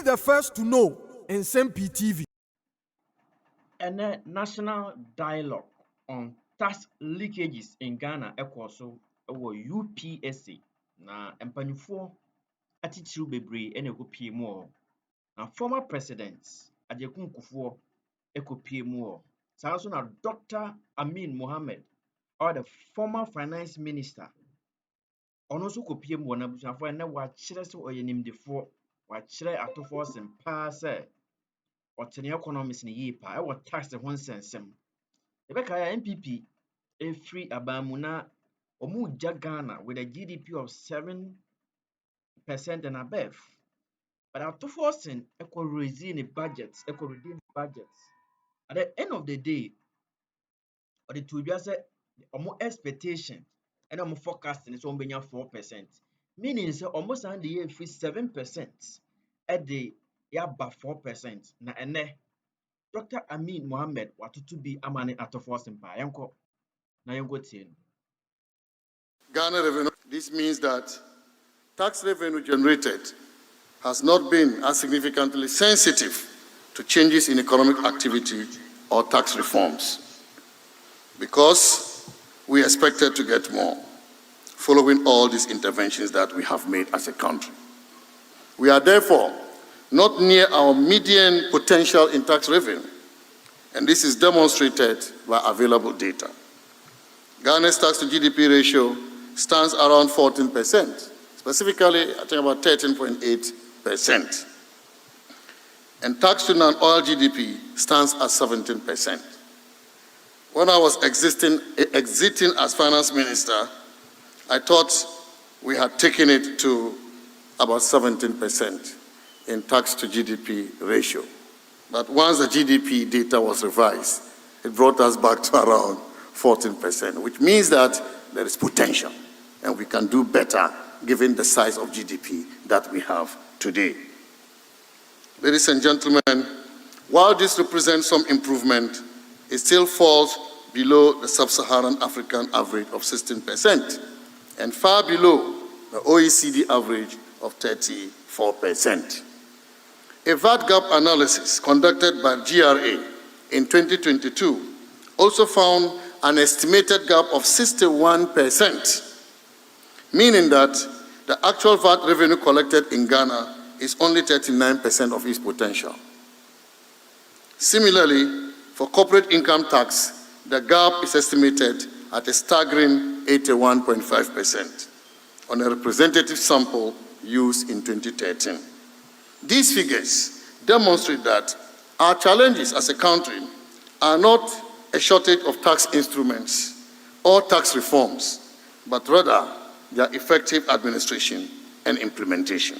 the first to know Nsem-Pii TV. And a national dialogue on tax leakages in Ghana also our UPSA na mpanyinfoɔ atitiriw bebree na ɛkɔpie mu wɔ hɔ. Na former president Agyekun Kuffour ɛkɔpie mu wɔ hɔ. Saa nso na Dr.Amin Mohammed or the former finance minister ɔno nso kɔpie mu wɔ n'abusuafoɔ ɛnɛ wakyerɛ sɛ ɔyɛ nimdefoɔ, wakyerɛ atofoɔ sɛm paa sɛ ɔtene economics ne yie paa ɛwɔ tax ho nsɛnsɛm. Yɛbɛka yɛ NPP free aban mu na wɔn gya Ghana with a GDP of 7% and above. But atofoɔ sen raising the budgets, reduce the budgets. At the end of the day, or the two just say wɔn expectation and wɔn forecasting is wɔn 4%. Meaning say almost and the year free 7% at the yaba 4%. Na ene Dr. Amin Mohammed watutu bi amane atofoɔ sen paa yɛnkɔ na yɛnkɔ tie no. Ghana revenue. This means that tax revenue generated has not been as significantly sensitive to changes in economic activity or tax reforms, because we expected to get more following all these interventions that we have made as a country. We are therefore not near our median potential in tax revenue, and this is demonstrated by available data. Ghana's tax to GDP ratio stands around 14%, specifically I think about 13.8%. And tax to non-oil GDP stands at 17%. When I was exiting as finance minister, I thought we had taken it to about 17% in tax to GDP ratio. But once the GDP data was revised, it brought us back to around 14%, which means that there is potential and we can do better given the size of GDP that we have today. Ladies and gentlemen, while this represents some improvement, it still falls below the sub-Saharan African average of 16% and far below the OECD average of 34%. A VAT gap analysis conducted by GRA in 2022 also found an estimated gap of 61%, meaning that the actual VAT revenue collected in Ghana is only 39% of its potential. Similarly, for corporate income tax, the gap is estimated at a staggering 81.5% on a representative sample used in 2013. These figures demonstrate that our challenges as a country are not a shortage of tax instruments or tax reforms, but rather their effective administration and implementation.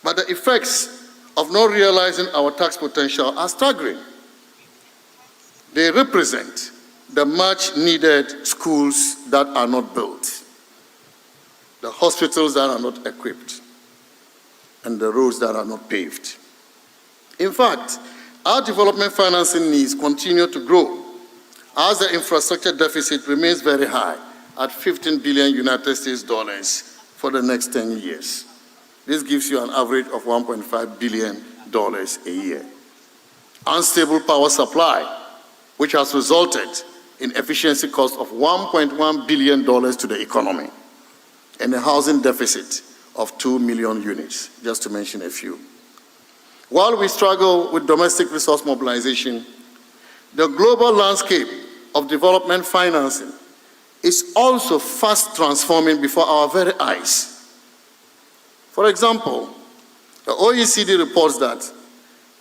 But the effects of not realizing our tax potential are staggering. They represent the much-needed schools that are not built, the hospitals that are not equipped, and the roads that are not paved. In fact, our development financing needs continue to grow as the infrastructure deficit remains very high at $15 billion United States dollars for the next 10 years. This gives you an average of $1.5 billion a year. Unstable power supply, which has resulted in efficiency cost of $1.1 billion to the economy, and a housing deficit of 2 million units, just to mention a few. While we struggle with domestic resource mobilization, the global landscape of development financing is also fast transforming before our very eyes. For example, the OECD reports that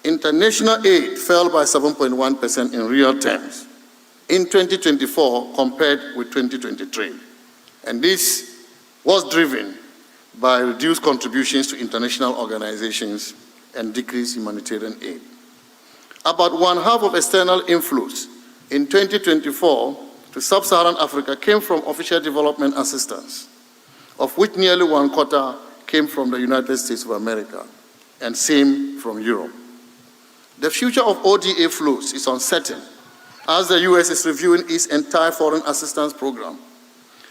international aid fell by 7.1% in real terms in 2024 compared with 2023. And this was driven by reduced contributions to international organizations and decreased humanitarian aid. About one-half of external inflows in 2024 to sub-Saharan Africa came from official development assistance, of which nearly one quarter came from the United States of America, and same from Europe. The future of ODA flows is uncertain, as the US is reviewing its entire foreign assistance program.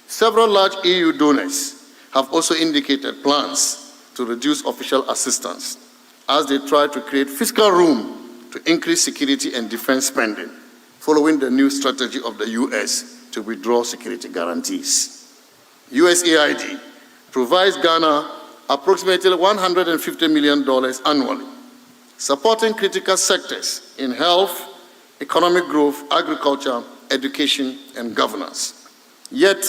Several large EU donors have also indicated plans to reduce official assistance, as they try to create fiscal room to increase security and defense spending, following the new strategy of the US to withdraw security guarantees. USAID provides Ghana approximately $150 million annually, supporting critical sectors in health, economic growth, agriculture, education, and governance. Yet,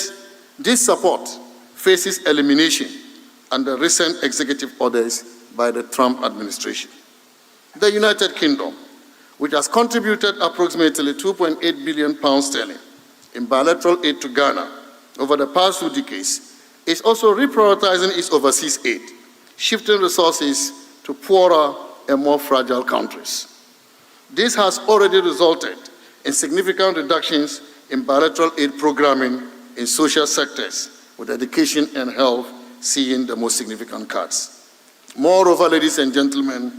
this support faces elimination under recent executive orders by the Trump administration. The United Kingdom, which has contributed approximately £2.8 billion in bilateral aid to Ghana over the past 2 decades, is also reprioritizing its overseas aid, shifting resources to poorer and more fragile countries. This has already resulted in significant reductions in bilateral aid programming in social sectors, with education and health seeing the most significant cuts. Moreover, ladies and gentlemen,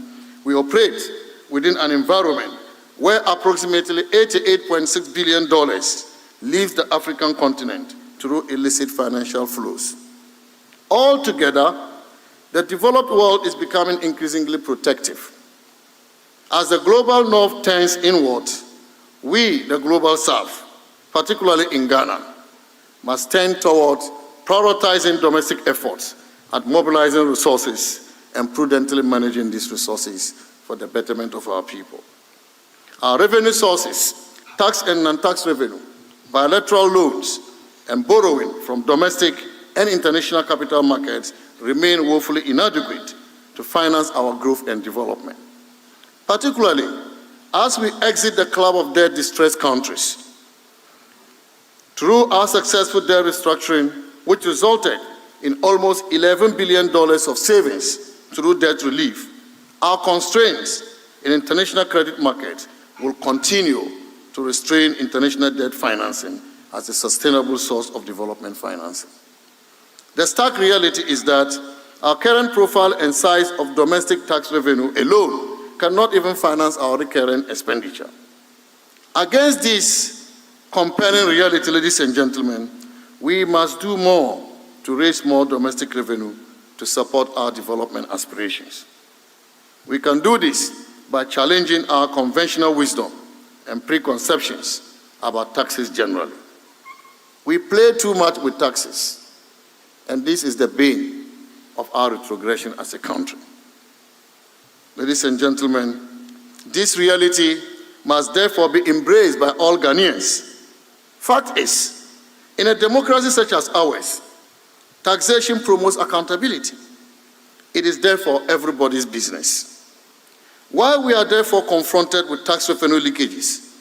we operate within an environment where approximately $88.6 billion leaves the African continent through illicit financial flows. Altogether, the developed world is becoming increasingly protective. As the global north turns inward, we, the global south, particularly in Ghana, must tend towards prioritizing domestic efforts at mobilizing resources and prudently managing these resources for the betterment of our people. Our revenue sources, tax and non-tax revenue, bilateral loans, and borrowing from domestic and international capital markets remain woefully inadequate to finance our growth and development. Particularly, as we exit the club of debt distressed countries, through our successful debt restructuring, which resulted in almost $11 billion of savings through debt relief, our constraints in international credit markets will continue to restrain international debt financing as a sustainable source of development financing. The stark reality is that our current profile and size of domestic tax revenue alone cannot even finance our recurrent expenditure. Against this compelling reality, ladies and gentlemen, we must do more to raise more domestic revenue to support our development aspirations. We can do this by challenging our conventional wisdom and preconceptions about taxes generally. We play too much with taxes, and this is the bane of our retrogression as a country. Ladies and gentlemen, this reality must therefore be embraced by all Ghanaians. Fact is, in a democracy such as ours, taxation promotes accountability. It is therefore everybody's business. While we are therefore confronted with tax revenue leakages,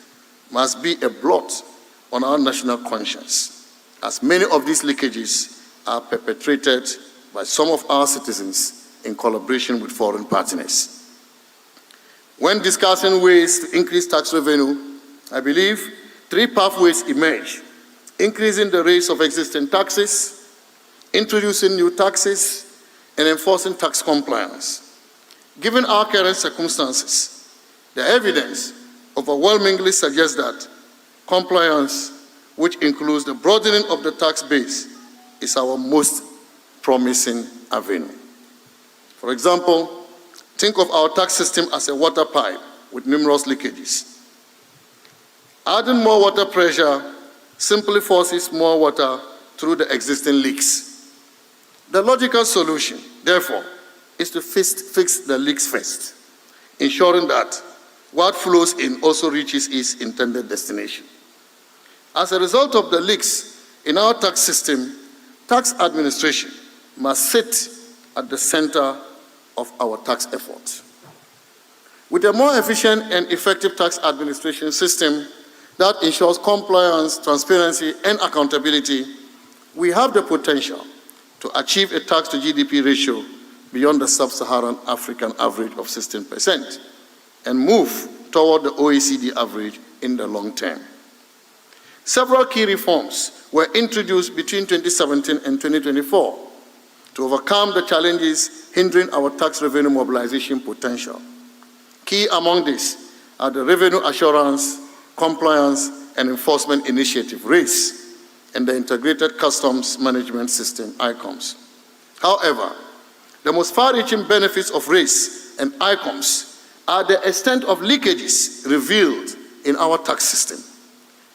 must be a blot on our national conscience, as many of these leakages are perpetrated by some of our citizens in collaboration with foreign partners. When discussing ways to increase tax revenue, I believe 3 pathways emerge: increasing the rates of existing taxes, introducing new taxes, and enforcing tax compliance. Given our current circumstances, the evidence overwhelmingly suggests that compliance, which includes the broadening of the tax base, is our most promising avenue. For example, think of our tax system as a water pipe with numerous leakages. Adding more water pressure simply forces more water through the existing leaks. The logical solution, therefore, is to fix the leaks first, ensuring that what flows in also reaches its intended destination. As a result of the leaks in our tax system, tax administration must sit at the center of our tax efforts. With a more efficient and effective tax administration system that ensures compliance, transparency, and accountability, we have the potential to achieve a tax to GDP ratio beyond the sub-Saharan African average of 16% and move toward the OECD average in the long term. Several key reforms were introduced between 2017 and 2024 to overcome the challenges hindering our tax revenue mobilization potential. Key among these are the Revenue Assurance, Compliance, and Enforcement Initiative, RACE, and the Integrated Customs Management System, ICOMS. However, the most far-reaching benefits of RACE and ICOMs are the extent of leakages revealed in our tax system.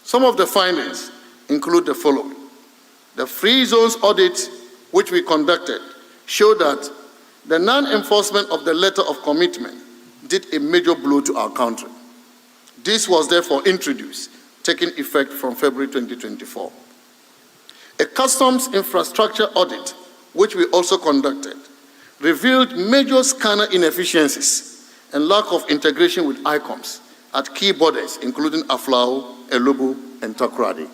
Some of the findings include the following. The free zones audit, which we conducted, showed that the non-enforcement of the letter of commitment did a major blow to our country. This was therefore introduced, taking effect from February 2024. A customs infrastructure audit, which we also conducted, revealed major scanner inefficiencies and lack of integration with ICOMs at key borders, including Aflao, Elubu, and Takoradi.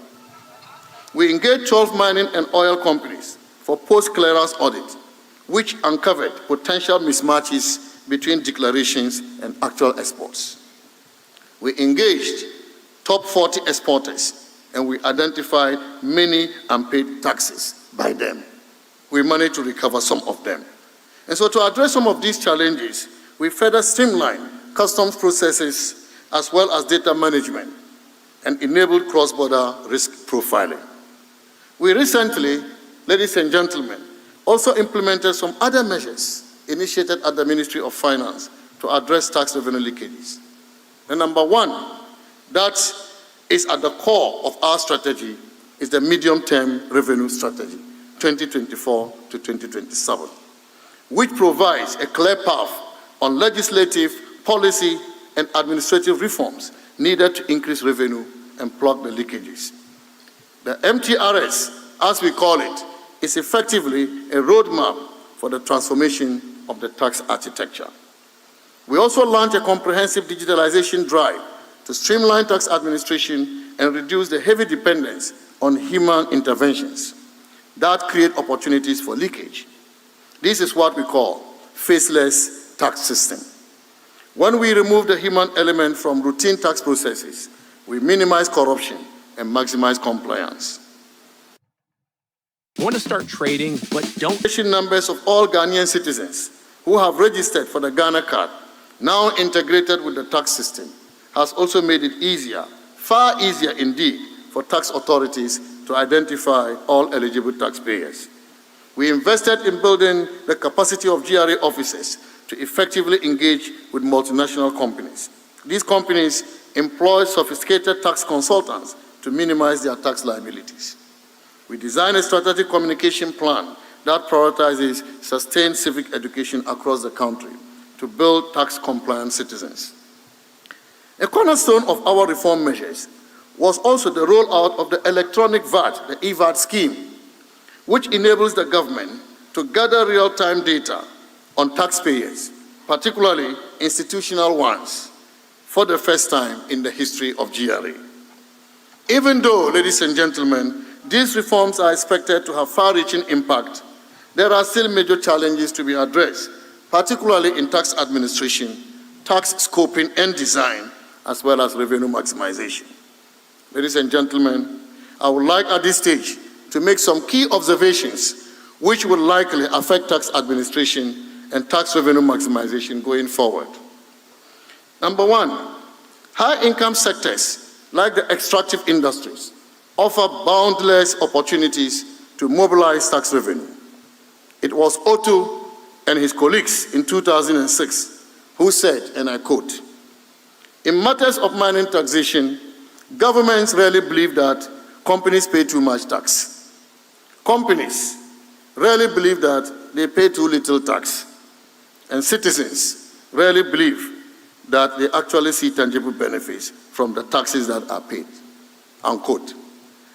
We engaged 12 mining and oil companies for post-clearance audit, which uncovered potential mismatches between declarations and actual exports. We engaged top 40 exporters, and we identified many unpaid taxes by them. We managed to recover some of them. And so to address some of these challenges, we further streamlined customs processes as well as data management and enabled cross-border risk profiling. We recently, ladies and gentlemen, also implemented some other measures initiated at the Ministry of Finance to address tax revenue leakages. The number one that is at the core of our strategy is the medium-term revenue strategy, 2024 to 2027, which provides a clear path on legislative, policy, and administrative reforms needed to increase revenue and plug the leakages. The MTRS, as we call it, is effectively a roadmap for the transformation of the tax architecture. We also launched a comprehensive digitalization drive to streamline tax administration and reduce the heavy dependence on human interventions that create opportunities for leakage. This is what we call faceless tax system. When we remove the human element from routine tax processes, we minimize corruption and maximize compliance. Want to start trading, but don't. Numbers of all Ghanaian citizens who have registered for the Ghana card, now integrated with the tax system, has also made it easier, far easier indeed, for tax authorities to identify all eligible taxpayers. We invested in building the capacity of GRA officers to effectively engage with multinational companies. These companies employ sophisticated tax consultants to minimize their tax liabilities. We designed a strategic communication plan that prioritizes sustained civic education across the country to build tax-compliant citizens. A cornerstone of our reform measures was also the rollout of the electronic VAT, the EVAT scheme, which enables the government to gather real-time data on taxpayers, particularly institutional ones, for the first time in the history of GRA. Even though, ladies and gentlemen, these reforms are expected to have far-reaching impact, there are still major challenges to be addressed, particularly in tax administration, tax scoping and design, as well as revenue maximization. Ladies and gentlemen, I would like at this stage to make some key observations which will likely affect tax administration and tax revenue maximization going forward. Number one, high-income sectors like the extractive industries offer boundless opportunities to mobilize tax revenue. It was Otto and his colleagues in 2006 who said, and I quote, "In matters of mining taxation, governments rarely believe that companies pay too much tax. Companies rarely believe that they pay too little tax. And citizens rarely believe that they actually see tangible benefits from the taxes that are paid," unquote.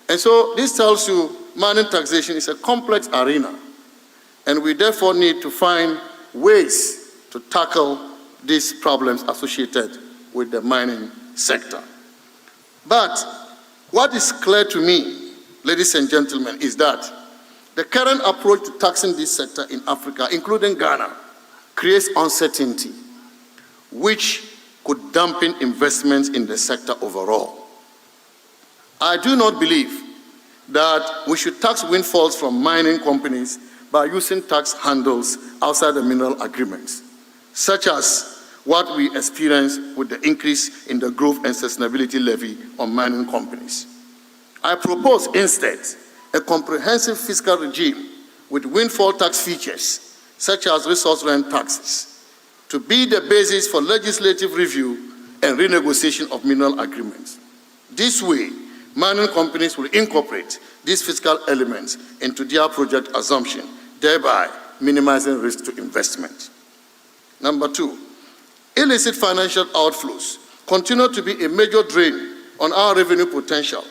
And so this tells you mining taxation is a complex arena, and we therefore need to find ways to tackle these problems associated with the mining sector. But what is clear to me, ladies and gentlemen, is that the current approach to taxing this sector in Africa, including Ghana, creates uncertainty, which could dampen investments in the sector overall. I do not believe that we should tax windfalls from mining companies by using tax handles outside the mineral agreements, such as what we experienced with the increase in the growth and sustainability levy on mining companies. I propose instead a comprehensive fiscal regime with windfall tax features, such as resource rent taxes, to be the basis for legislative review and renegotiation of mineral agreements. This way, mining companies will incorporate these fiscal elements into their project assumption, thereby minimizing risk to investment. Number two, illicit financial outflows continue to be a major drain on our revenue potential.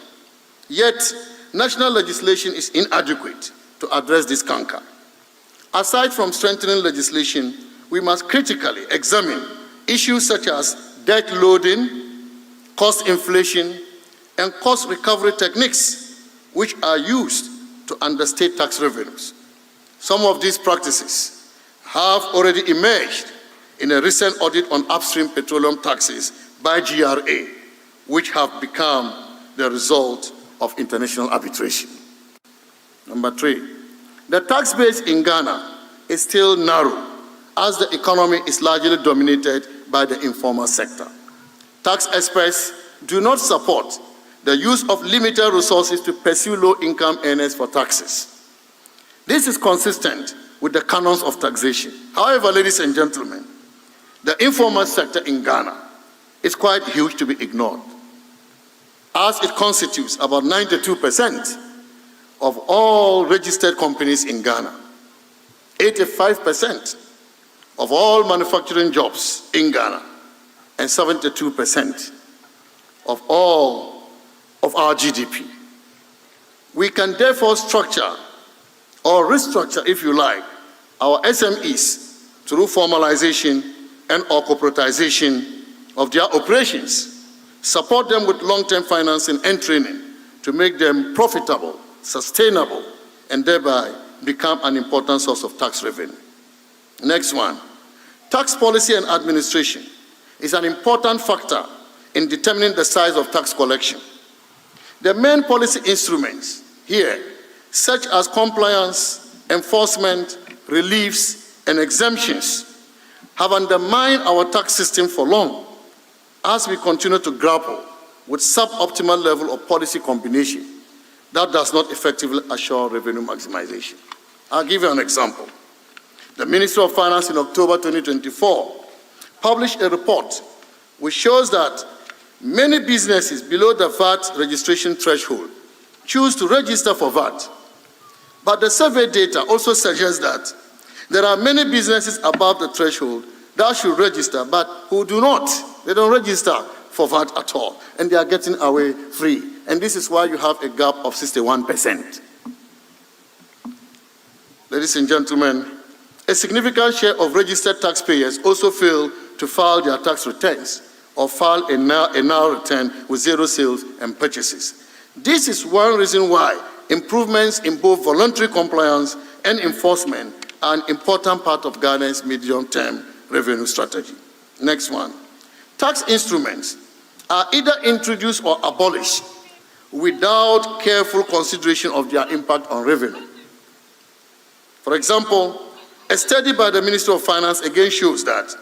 Yet, national legislation is inadequate to address this canker. Aside from strengthening legislation, we must critically examine issues such as debt loading, cost inflation, and cost recovery techniques, which are used to understate tax revenues. Some of these practices have already emerged in a recent audit on upstream petroleum taxes by GRA, which have become the result of international arbitration. Number three, the tax base in Ghana is still narrow, as the economy is largely dominated by the informal sector. Tax experts do not support the use of limited resources to pursue low-income earners for taxes. This is consistent with the canons of taxation. However, ladies and gentlemen, the informal sector in Ghana is quite huge to be ignored, as it constitutes about 92% of all registered companies in Ghana, 85% of all manufacturing jobs in Ghana, and 72% of all of our GDP. We can therefore structure or restructure, if you like, our SMEs through formalization and or corporatization of their operations, support them with long-term financing and training to make them profitable, sustainable, and thereby become an important source of tax revenue. Next one, tax policy and administration is an important factor in determining the size of tax collection. The main policy instruments here, such as compliance, enforcement, reliefs, and exemptions, have undermined our tax system for long, as we continue to grapple with suboptimal level of policy combination that does not effectively assure revenue maximization. I'll give you an example. The Ministry of Finance in October 2024 published a report which shows that many businesses below the VAT registration threshold choose to register for VAT. But the survey data also suggests that there are many businesses above the threshold that should register, but who do not. They don't register for VAT at all, and they are getting away free. And this is why you have a gap of 61%. Ladies and gentlemen, a significant share of registered taxpayers also fail to file their tax returns or file a null return with zero sales and purchases. This is one reason why improvements in both voluntary compliance and enforcement are an important part of Ghana's medium-term revenue strategy. Next one. Tax instruments are either introduced or abolished without careful consideration of their impact on revenue. For example, a study by the Ministry of Finance again shows that